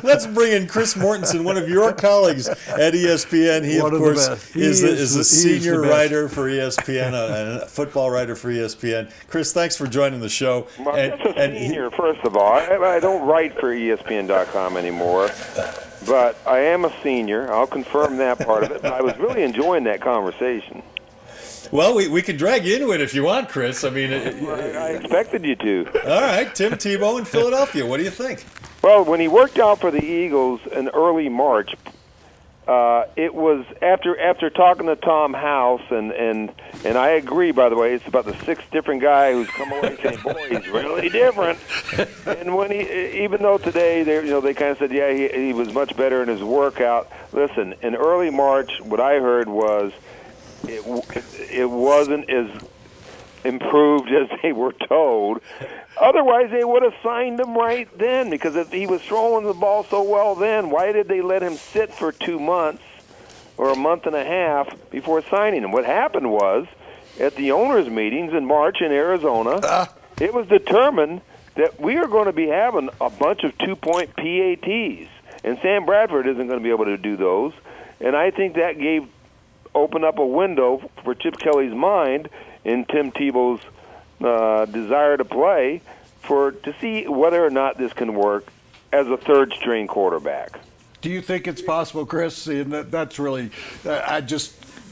let's bring in Chris Mortensen, one of your colleagues at ESPN. He, of course, is a senior writer for ESPN, a football writer for ESPN. Chris, thanks for joining the show. Well, that's a senior, first of all. I don't write for ESPN.com anymore, but I am a senior. I'll confirm that part of it. But I was really enjoying that conversation. Well, we can drag you into it if you want, Chris. I mean, I expected you to. All right, Tim Tebow in Philadelphia. What do you think? Well, when he worked out for the Eagles in early March, it was after talking to Tom House, and I agree. By the way, it's about the sixth different guy who's come away saying, "Boy, he's really different." And when even though today they kind of said, "Yeah, he was much better in his workout." Listen, in early March, what I heard was. It wasn't as improved as they were told. Otherwise, they would have signed him right then, because if he was throwing the ball so well then, why did they let him sit for 2 months or a month and a half before signing him? What happened was, at the owners' meetings in March in Arizona, it was determined that we are going to be having a bunch of 2-point PATs, and Sam Bradford isn't going to be able to do those, and I think that open up a window for Chip Kelly's mind in Tim Tebow's desire to play to see whether or not this can work as a third-string quarterback. Do you think it's possible, Chris? And that's really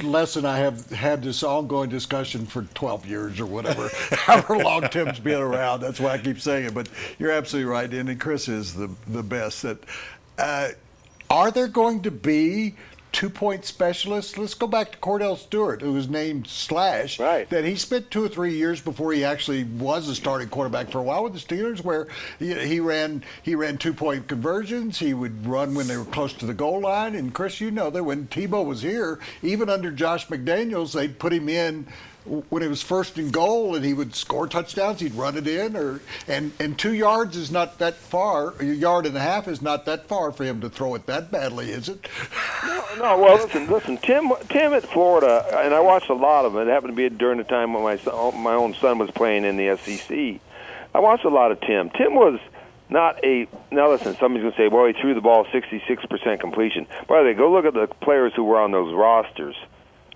Les and I have had this ongoing discussion for 12 years or whatever, however long Tim's been around. That's why I keep saying it. But you're absolutely right, and Chris is the best. Are there going to be 2-point specialists? Let's go back to Cordell Stewart, who was named Slash. Right. That he spent 2 or 3 years before he actually was a starting quarterback for a while with the Steelers, where he ran 2-point conversions. He would run when they were close to the goal line. And Chris, you know that when Tebow was here, even under Josh McDaniels, they'd put him in when it was first and goal, and he would score touchdowns. He'd run it in, and 2 yards is not that far. A yard and a half is not that far for him to throw it that badly, is it? No. Well, listen. Tim at Florida, and I watched a lot of it. It happened to be during the time when my own son was playing in the SEC. I watched a lot of Tim. Tim was not a. Now listen, somebody's going to say, "Well, he threw the ball 66% completion." By the way, go look at the players who were on those rosters.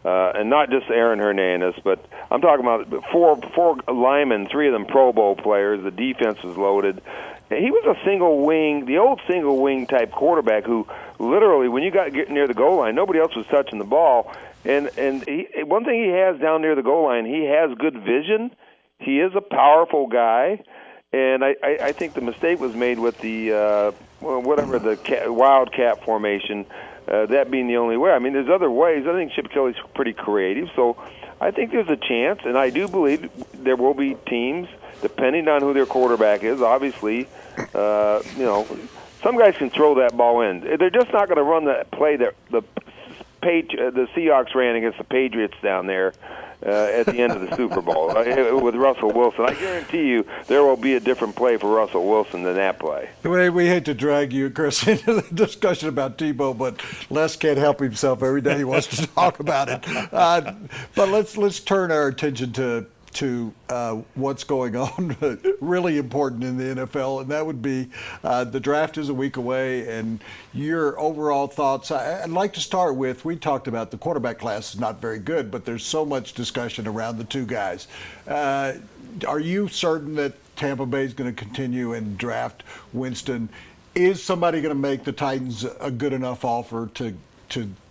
And not just Aaron Hernandez, but I'm talking about four linemen, 3 of them Pro Bowl players. The defense was loaded. And he was a the old single wing type quarterback who literally, when you got getting near the goal line, nobody else was touching the ball. And one thing he has down near the goal line, he has good vision. He is a powerful guy. And I think the mistake was made with the wildcat formation. That being the only way. I mean, there's other ways. I think Chip Kelly's pretty creative, so I think there's a chance, and I do believe there will be teams, depending on who their quarterback is. Obviously, some guys can throw that ball in. They're just not going to run that play that the Seahawks ran against the Patriots down there at the end of the Super Bowl with Russell Wilson. I guarantee you there will be a different play for Russell Wilson than that play. We hate to drag you, Chris, into the discussion about Tebow, but Les can't help himself. Every day he wants to talk about it. But let's turn our attention to what's going on, really important in the NFL, and that would be the draft is a week away, and your overall thoughts. I'd like to start with, we talked about the quarterback class is not very good, but there's so much discussion around the 2 guys. Are you certain that Tampa Bay is going to continue and draft Winston? Is somebody going to make the Titans a good enough offer to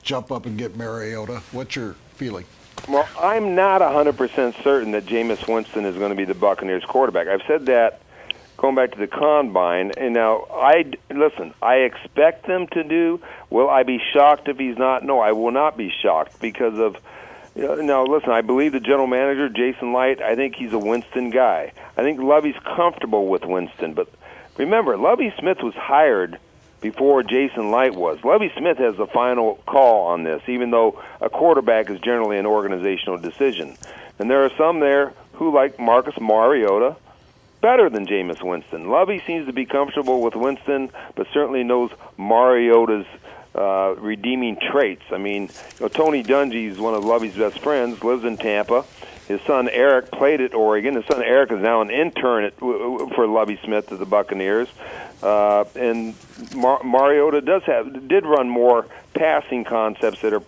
jump up and get Mariota? What's your feeling? Well, I'm not 100% certain that Jameis Winston is going to be the Buccaneers quarterback. I've said that going back to the Combine, and now I expect them to do. Will I be shocked if he's not? No, I will not be shocked because of, now listen, I believe the general manager, Jason Light, I think he's a Winston guy. I think Lovey's comfortable with Winston, but remember, Lovey Smith was hired before Jason Light was. Lovey Smith has the final call on this, even though a quarterback is generally an organizational decision. And there are some there who like Marcus Mariota better than Jameis Winston. Lovey seems to be comfortable with Winston, but certainly knows Mariota's redeeming traits. I mean, Tony Dungy is one of Lovey's best friends, lives in Tampa, His son Eric played at Oregon. His son Eric is now an intern for Lovie Smith at the Buccaneers. And Mariota did run more passing concepts that are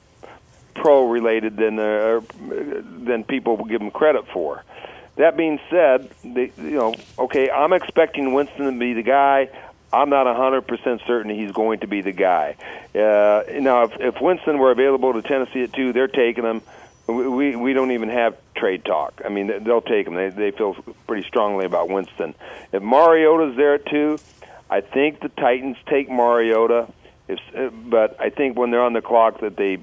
pro-related than people will give him credit for. That being said, okay, I'm expecting Winston to be the guy. I'm not 100% certain he's going to be the guy. Now, if Winston were available to Tennessee at 2, they're taking him. We don't even have trade talk. I mean, they'll take him. They feel pretty strongly about Winston. If Mariota's there at 2, I think the Titans take Mariota. But I think when they're on the clock that they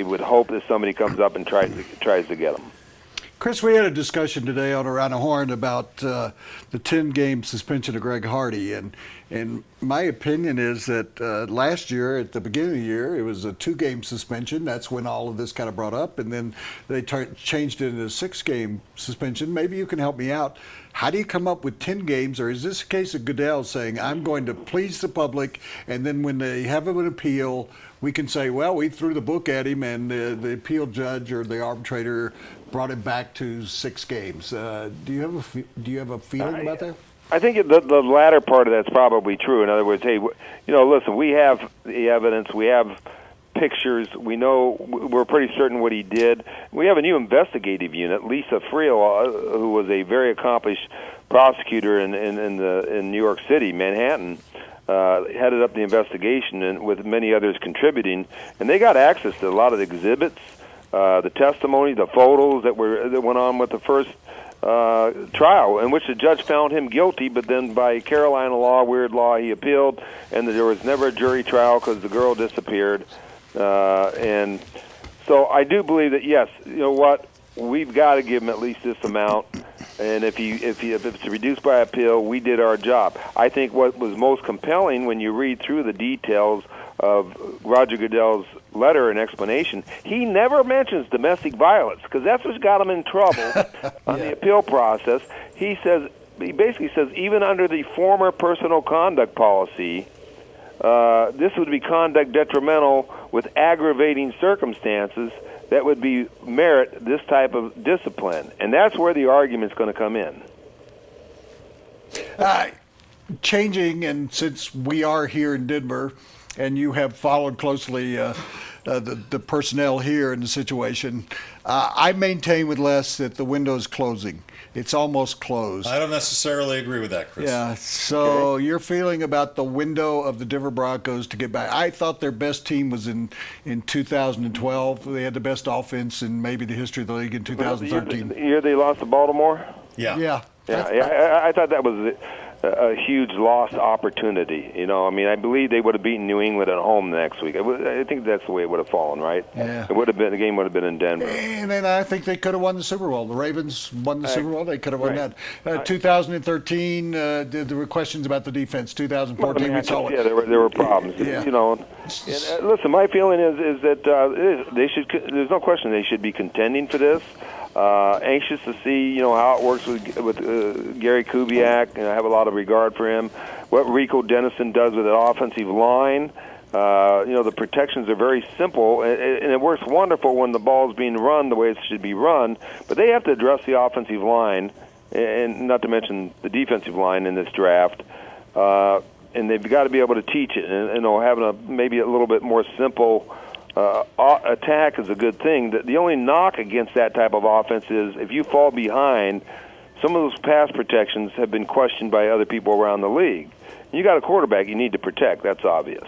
would hope that somebody comes up and tries to get him. Chris, we had a discussion today on Around the Horn about the 10-game suspension of Greg Hardy, and my opinion is that last year, at the beginning of the year, it was a 2-game suspension. That's when all of this kind of brought up, and then they changed it into a 6-game suspension. Maybe you can help me out. How do you come up with 10 games, or is this a case of Goodell saying, I'm going to please the public, and then when they have an appeal, we can say, well, we threw the book at him, and the appeal judge or the arbitrator brought him back to 6 games. Do you have a feeling about that? I think the latter part of that's probably true. In other words, hey, listen, we have the evidence, we have pictures, we know, we're pretty certain what he did. We have a new investigative unit, Lisa Friel, who was a very accomplished prosecutor in New York City, Manhattan. Headed up the investigation, and with many others contributing, and they got access to a lot of the exhibits, the testimony, the photos that went on with the first trial, in which the judge found him guilty, but then by Carolina law, weird law, he appealed, and there was never a jury trial because the girl disappeared. And so I do believe that, yes, you know what, we've got to give him at least this amount. And if it's reduced by appeal, we did our job. I think what was most compelling when you read through the details of Roger Goodell's letter and explanation, he never mentions domestic violence because that's what got him in trouble on the appeal process. He basically says even under the former personal conduct policy, this would be conduct detrimental with aggravating circumstances that would merit this type of discipline. And that's where the argument's going to come in. Changing, and since we are here in Denver, and you have followed closely the personnel here in the situation, I maintain with Les that the window is closing. It's almost closed. I don't necessarily agree with that, Chris. Yeah, so your feeling about the window of the Denver Broncos to get back. I thought their best team was in 2012. They had the best offense in maybe the history of the league in 2013. The year they lost to Baltimore? Yeah. I thought that was a huge lost opportunity. I believe they would have beaten New England at home next week. I think that's the way it would have fallen, right? Yeah. The game would have been in Denver. And then I think they could have won the Super Bowl. The Ravens won the Super Bowl. They could have won that. 2013, there were questions about the defense. 2014, we saw it. Yeah, there were problems. Yeah. And listen, my feeling is that they should. There's no question they should be contending for this. Anxious to see, how it works with Gary Kubiak, and I have a lot of regard for him. What Rico Dennison does with the offensive line, the protections are very simple, and it works wonderful when the ball is being run the way it should be run. But they have to address the offensive line, and not to mention the defensive line in this draft. And they've got to be able to teach it, and having maybe a little bit more simple. Attack is a good thing. The only knock against that type of offense is if you fall behind, some of those pass protections have been questioned by other people around the league. You got a quarterback you need to protect. That's obvious.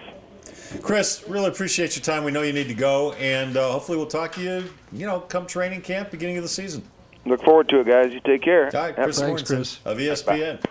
Chris, really appreciate your time. We know you need to go, and hopefully we'll talk to you, come training camp, beginning of the season. Look forward to it, guys. You take care. All right, Chris Mortensen of ESPN. Bye.